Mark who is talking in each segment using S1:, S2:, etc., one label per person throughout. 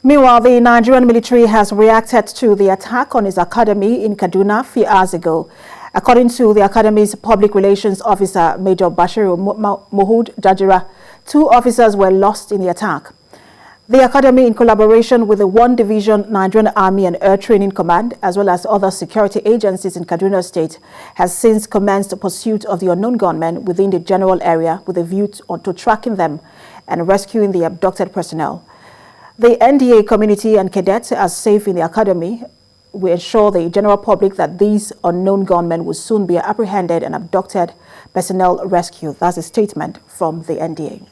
S1: Meanwhile, the Nigerian military has reacted to the attack on its academy in Kaduna a few hours ago. According to the academy's public relations officer, Major Bashir Muh'd Jajira, 2 officers were lost in the attack. The academy, in collaboration with the 1 Division Nigerian Army and Air Training Command, as well as other security agencies in Kaduna State, has since commenced the pursuit of the unknown gunmen within the general area with a view to tracking them and rescuing the abducted personnel. The NDA community and cadets are safe in the academy. We assure the general public that these unknown gunmen will soon be apprehended and abducted personnel rescued. That's a statement from the NDA.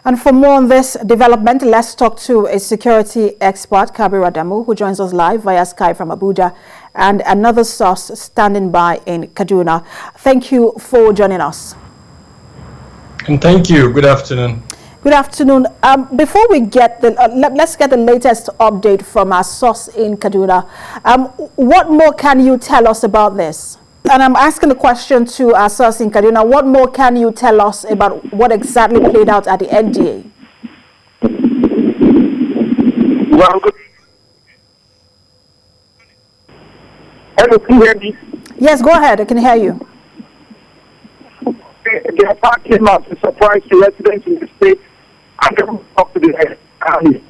S1: And for more on this development, let's talk to a security expert, Kabiru Adamu, who joins us live via Skype from Abuja, and another source standing by in Kaduna. Thank you for joining us.
S2: And thank you. Good afternoon.
S1: Good afternoon. Before we get let's get the latest update from our source in Kaduna. What more can you tell us about this? And I'm asking the question to our source in Kaduna. What more can you tell us about what exactly played out at the NDA?
S3: Well, good. Hello, can you hear me?
S1: Yes, go ahead. I can hear you.
S3: The attack came out to surprise the residents in the state. I never talked to the army.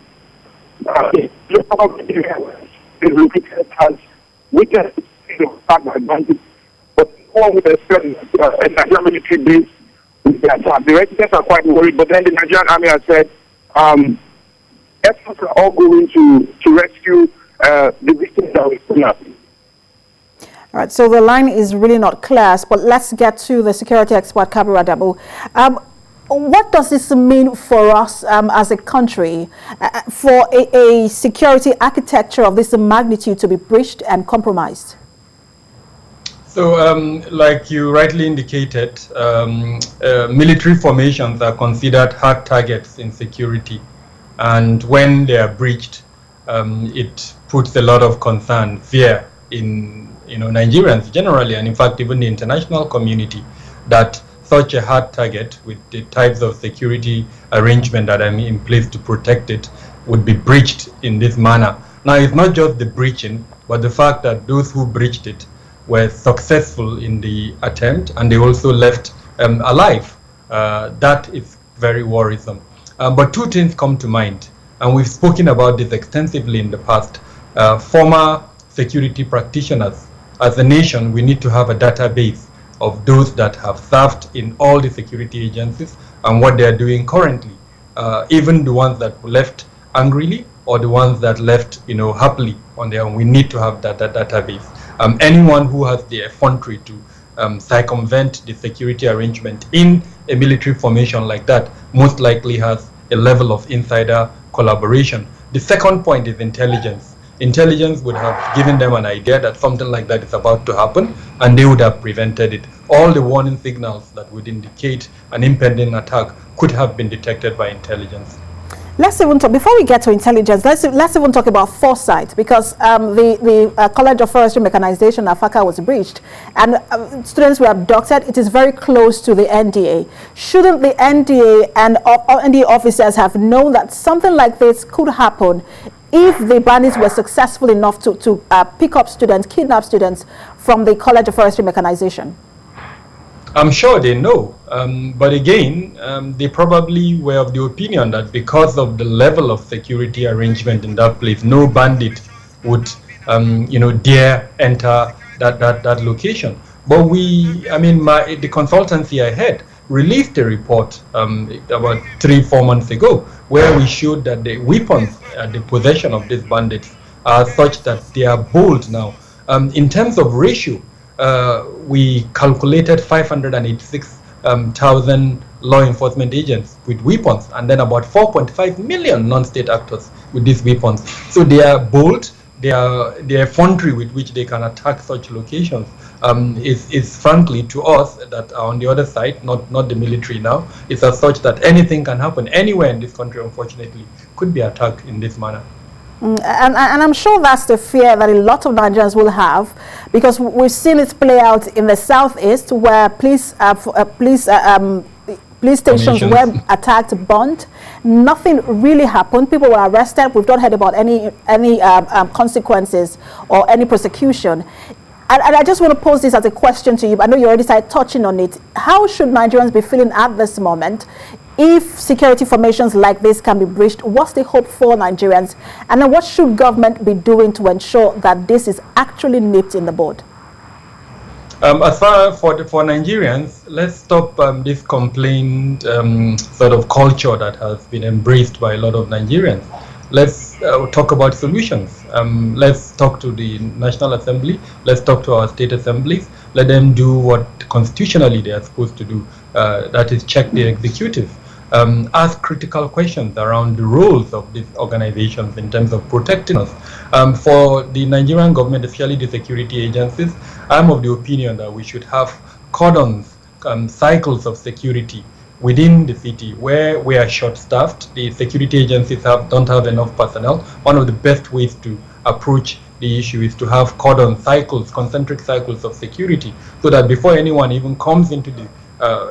S3: The repeated has witnessed the attack by bandits, but all with a certain Nigerian military base with the attack. The residents are quite worried, but then the Nigerian army has said efforts are all going to rescue the victims that were kidnapped.
S1: All right, so the line is really not clear, but let's get to the security expert, Kabiru Adamu. What does this mean for us as a country, for a security architecture of this magnitude to be breached and compromised?
S2: So, like you rightly indicated, military formations are considered hard targets in security. And when they are breached, it puts a lot of concern, fear in Nigerians generally, and in fact even the international community, that such a hard target with the types of security arrangement that are in place to protect it would be breached in this manner. Now, it's not just the breaching, but the fact that those who breached it were successful in the attempt and they also left alive. That is very worrisome. But 2 things come to mind, and we've spoken about this extensively in the past. Former security practitioners, as a nation, we need to have a database of those that have served in all the security agencies and what they are doing currently, even the ones that left angrily or the ones that left happily on their own. We need to have that database. Anyone who has the effrontery to circumvent the security arrangement in a military formation like that most likely has a level of insider collaboration. The second point is intelligence. Intelligence would have given them an idea that something like that is about to happen, and they would have prevented it. All the warning signals that would indicate an impending attack could have been detected by intelligence.
S1: Let's even talk, before we get to intelligence, let's even talk about foresight, because the College of Forestry Mechanization, AFACA, was breached, and students were abducted. It is very close to the NDA. Shouldn't the NDA and NDA officers have known that something like this could happen if the bandits were successful enough to pick up students, kidnap students from the College of Forestry Mechanization?
S2: I'm sure they know, but again, they probably were of the opinion that because of the level of security arrangement in that place, no bandit would, dare enter that location. But the consultancy I had released a report about 3-4 months ago, where we showed that the weapons at the possession of these bandits are such that they are bold now. In terms of ratio, we calculated 586,000 law enforcement agents with weapons, and then about 4.5 million non-state actors with these weapons. So they are bold. Their effrontery with which they can attack such locations is frankly, to us that are on the other side, not the military now, it's as such that anything can happen anywhere in this country, unfortunately, could be attacked in this manner.
S1: And I'm sure that's the fear that a lot of Nigerians will have, because we've seen it play out in the southeast, where police stations were attacked, burnt. nothing really happened. People were arrested. We've not heard about any consequences or any prosecution. And I just want to pose this as a question to you. I know you already started touching on it. How should Nigerians be feeling at this moment? If security formations like this can be breached, what's the hope for Nigerians? And then what should government be doing to ensure that this is actually nipped in the bud?
S2: As far for Nigerians, let's stop this complaint sort of culture that has been embraced by a lot of Nigerians. Let's talk about solutions. Let's talk to the National Assembly. Let's talk to our state assemblies. Let them do what constitutionally they are supposed to do. That is, check the executive. Ask critical questions around the roles of these organizations in terms of protecting us. For the Nigerian government, especially the security agencies, I'm of the opinion that we should have cordons, cycles of security within the city where we are short-staffed. The security agencies don't have enough personnel. One of the best ways to approach the issue is to have cordon cycles, concentric cycles of security, so that before anyone even comes into the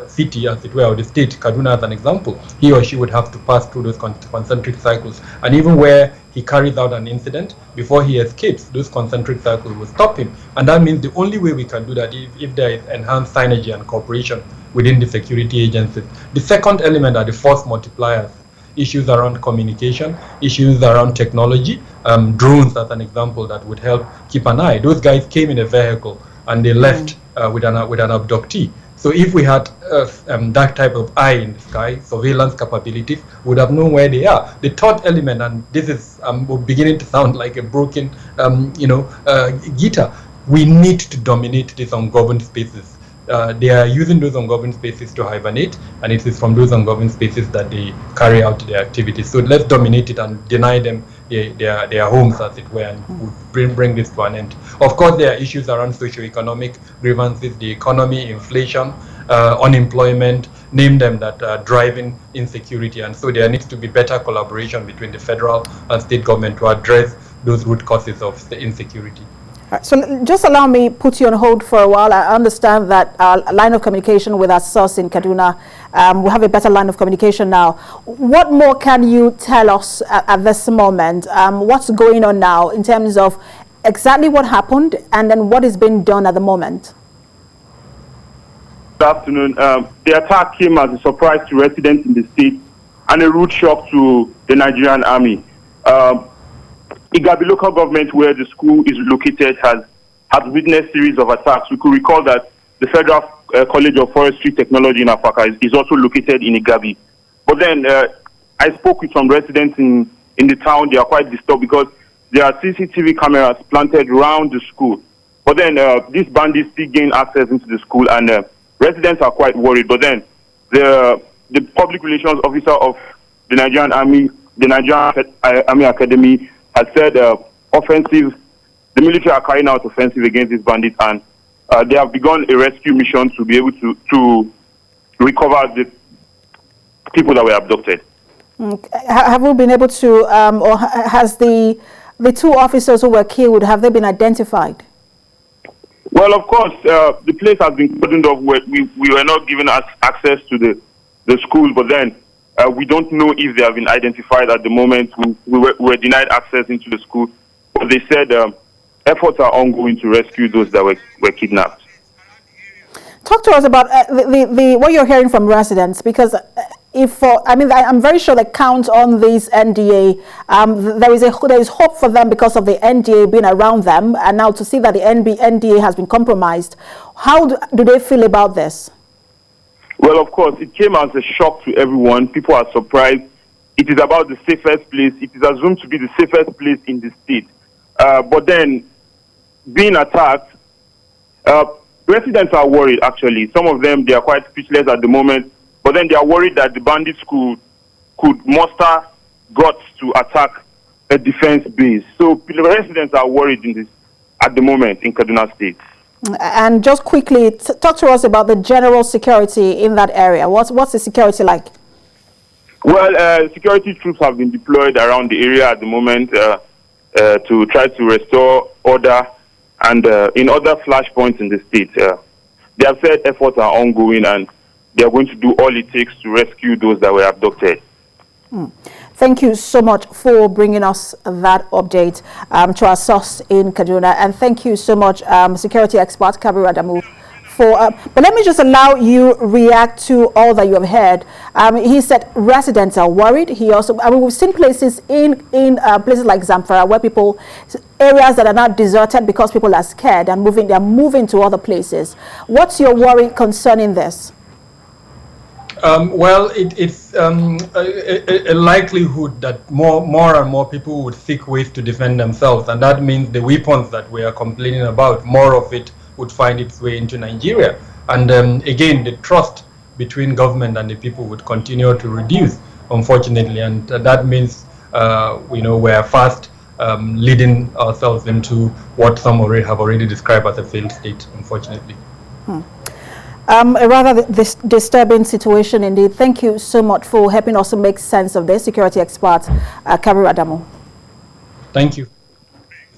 S2: city, as it were, or the state, Kaduna as an example, he or she would have to pass through those concentric cycles. And even where he carries out an incident, before he escapes, those concentric cycles will stop him. And that means the only way we can do that is if there is enhanced synergy and cooperation within the security agencies. The second element are the force multipliers. Issues around communication, issues around technology, drones as an example that would help keep an eye. Those guys came in a vehicle and they left with an abductee. So if we had that type of eye in the sky, surveillance capabilities, we would have known where they are. The third element, and this is beginning to sound like a broken, guitar, we need to dominate these ungoverned spaces. They are using those ungoverned spaces to hibernate, and it is from those ungoverned spaces that they carry out their activities. So let's dominate it and deny them their homes, as it were, and bring this to an end. Of course, there are issues around socioeconomic grievances, the economy, inflation, unemployment, name them, that are driving insecurity. And so there needs to be better collaboration between the federal and state government to address those root causes of the insecurity.
S1: So just allow me put you on hold for a while. I understand that our line of communication with our source in Kaduna, we have a better line of communication now. What more can you tell us at this moment? What's going on now in terms of exactly what happened and then what is being done at the moment?
S3: Good afternoon. The attack came as a surprise to residents in the state and a rude shock to the Nigerian army. Igabi local government, where the school is located, has witnessed a series of attacks. We could recall that the Federal College of Forestry Technology in Afaka is also located in Igabi. But then I spoke with some residents in the town. They are quite disturbed because there are CCTV cameras planted around the school. But then these bandits still gain access into the school, and residents are quite worried. But then the public relations officer of the Nigerian Army, the Nigerian Army Academy, has said the military are carrying out offensive against these bandits, and they have begun a rescue mission to be able to recover the people that were abducted.
S1: Have we been able to, or has the two officers who were killed, have they been identified?
S3: Well, of course, the place has been cordoned off. We were not given access to the school, but then we don't know if they have been identified at the moment. We were denied access into the school, but they said efforts are ongoing to rescue those that were kidnapped.
S1: Talk to us about what you're hearing from residents, because I'm very sure they count on this NDA. There is hope for them because of the NDA being around them, and now to see that the NDA has been compromised. How do they feel about this?
S3: Well, of course, it came as a shock to everyone. People are surprised. It is about the safest place. It is assumed to be the safest place in the state. But then, being attacked, residents are worried, actually. Some of them, they are quite speechless at the moment. But then they are worried that the bandits could muster guts to attack a defense base. So the residents are worried at the moment in Kaduna State.
S1: And just quickly, talk to us about the general security in that area. What's the security like?
S3: Well, security troops have been deployed around the area at the moment to try to restore order and in other flashpoints in the state. They have said efforts are ongoing and they are going to do all it takes to rescue those that were abducted.
S1: Thank you so much for bringing us that update to our source in Kaduna. And thank you so much, security expert Kabir Adamu. But let me just allow you react to all that you have heard. He said residents are worried. He also, we've seen places in places like Zamfara where areas that are now deserted because people are scared and they're moving to other places. What's your worry concerning this?
S2: Well, it's a likelihood that more and more people would seek ways to defend themselves, and that means the weapons that we are complaining about, more of it would find its way into Nigeria. And again, the trust between government and the people would continue to reduce, unfortunately, and that means we are fast leading ourselves into what some have already described as a failed state, unfortunately.
S1: A rather disturbing situation indeed. Thank you so much for helping us to make sense of this, security expert Kabir Adamu.
S2: Thank you.